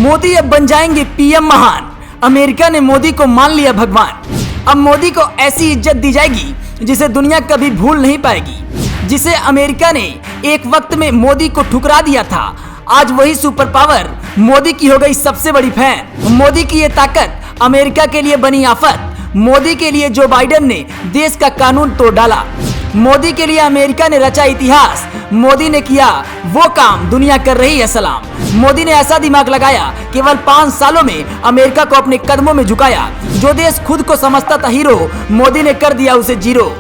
मोदी अब बन जाएंगे पीएम महान। अमेरिका ने मोदी को मान लिया भगवान। अब मोदी को ऐसी इज्जत दी जाएगी जिसे दुनिया कभी भूल नहीं पाएगी। जिसे अमेरिका ने एक वक्त में मोदी को ठुकरा दिया था, आज वही सुपर पावर मोदी की हो गई सबसे बड़ी फैन। मोदी की ये ताकत अमेरिका के लिए बनी आफत। मोदी के लिए जो बाइडेन ने देश का कानून तोड़ डाला। मोदी के लिए अमेरिका ने रचा इतिहास। मोदी ने किया वो काम दुनिया कर रही है सलाम। मोदी ने ऐसा दिमाग लगाया, केवल 5 सालों में अमेरिका को अपने कदमों में झुकाया। जो देश खुद को समझता था हीरो, मोदी ने कर दिया उसे जीरो।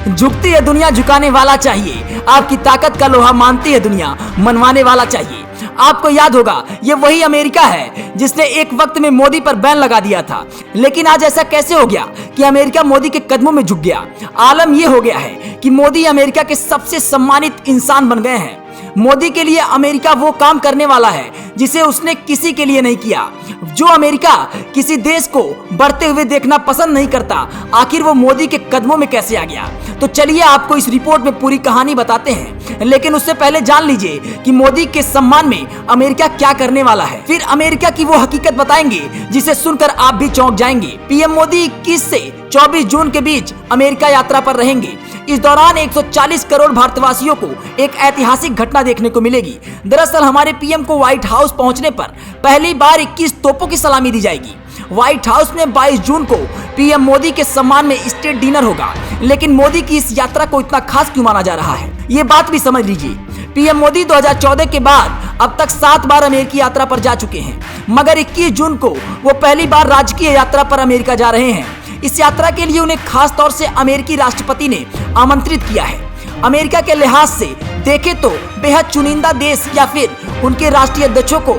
झुकती है दुनिया, झुकाने वाला चाहिए। आपकी ताकत का लोहा मानती है दुनिया, मनवाने वाला चाहिए। आपको याद होगा, ये वही अमेरिका है जिसने एक वक्त में मोदी पर बैन लगा दिया था। लेकिन आज ऐसा कैसे हो गया कि अमेरिका मोदी के कदमों में झुक गया? आलम ये हो गया है कि मोदी अमेरिका के सबसे सम्मानित इंसान बन गए हैं। मोदी के लिए अमेरिका वो काम करने वाला है जिसे उसने किसी के लिए नहीं किया। जो अमेरिका किसी देश को बढ़ते हुए देखना पसंद नहीं करता, आखिर वो मोदी के कदमों में कैसे आ गया? तो चलिए आपको इस रिपोर्ट में पूरी कहानी बताते हैं। लेकिन उससे पहले जान लीजिए कि मोदी के सम्मान में अमेरिका क्या करने वाला है। फिर अमेरिका की वो हकीकत बताएंगे जिसे सुनकर आप भी चौंक जाएंगे। पीएम मोदी 21 से 24 जून के बीच अमेरिका यात्रा पर रहेंगे। इस दौरान 140 करोड़ भारतवासियों को एक ऐतिहासिक घटना देखने को मिलेगी। दरअसल हमारे पीएम को व्हाइट हाउस पहुंचने पर पहली बार 21 तोपों की सलामी दी जाएगी। व्हाइट हाउस में 22 जून को पीएम मोदी के सम्मान में स्टेट डिनर होगा। लेकिन मोदी की इस यात्रा को इतना खास क्यों माना जा रहा है, ये बात भी समझ लीजिए। पीएम मोदी 2014 के बाद अब तक 7 बार अमेरिकी यात्रा पर जा चुके हैं, मगर 21 जून को वो पहली बार राजकीय यात्रा पर अमेरिका जा रहे हैं। इस यात्रा के लिए उन्हें खास तौर से अमेरिकी राष्ट्रपति ने आमंत्रित किया है। अमेरिका के लिहाज से देखें तो बेहद चुनिंदा देश या फिर उनके राष्ट्रीय अध्यक्षों को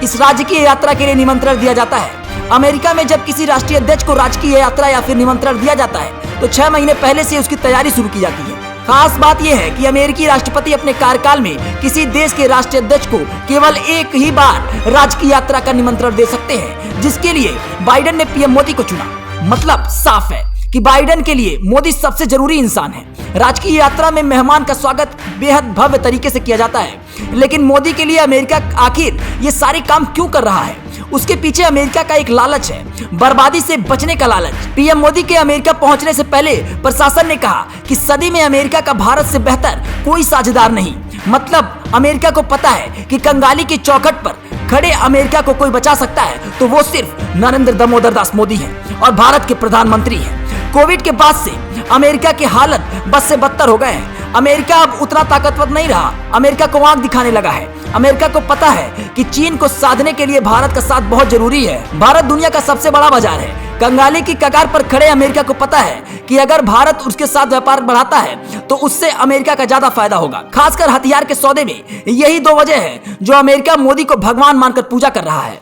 इस राजकीय यात्रा के लिए निमंत्रण दिया जाता है। अमेरिका में जब किसी राष्ट्रीय अध्यक्ष को राजकीय यात्रा या फिर निमंत्रण दिया जाता है तो 6 महीने पहले से उसकी तैयारी शुरू की जाती है। खास बात यह है कि अमेरिकी राष्ट्रपति अपने कार्यकाल में किसी देश के राष्ट्रीय अध्यक्ष को केवल एक ही बार राजकीय यात्रा का निमंत्रण दे सकते हैं, जिसके लिए बाइडेन ने पीएम मोदी को चुना। मतलब साफ है कि बाइडेन के लिए मोदी सबसे जरूरी इंसान है। राजकीय यात्रा में मेहमान का स्वागत बेहद भव्य तरीके से किया जाता है। लेकिन मोदी के लिए अमेरिका आखिर ये सारे काम क्यों कर रहा है? उसके पीछे अमेरिका का एक लालच है, बर्बादी से बचने का लालच। पीएम मोदी के अमेरिका पहुंचने से पहले प्रशासन ने कहा कि सदी में अमेरिका का भारत से बेहतर कोई साझेदार नहीं। मतलब अमेरिका को पता है कि कंगाली की चौखट पर खड़े अमेरिका को कोई बचा सकता है तो वो सिर्फ नरेंद्र दामोदर दास मोदी हैं और भारत के प्रधानमंत्री हैं। कोविड के बाद से अमेरिका की हालत बद से बदतर हो गए हैं। अमेरिका अब उतना ताकतवर नहीं रहा। अमेरिका को आंख दिखाने लगा है। अमेरिका को पता है कि चीन को साधने के लिए भारत का साथ बहुत जरूरी है। भारत दुनिया का सबसे बड़ा बाजार है। कंगाली की कगार पर खड़े अमेरिका को पता है कि अगर भारत उसके साथ व्यापार बढ़ाता है तो उससे अमेरिका का ज्यादा फायदा होगा। खासकर हथियार के सौदे में यही 2 वजह है जो अमेरिका मोदी को भगवान मानकर पूजा कर रहा है।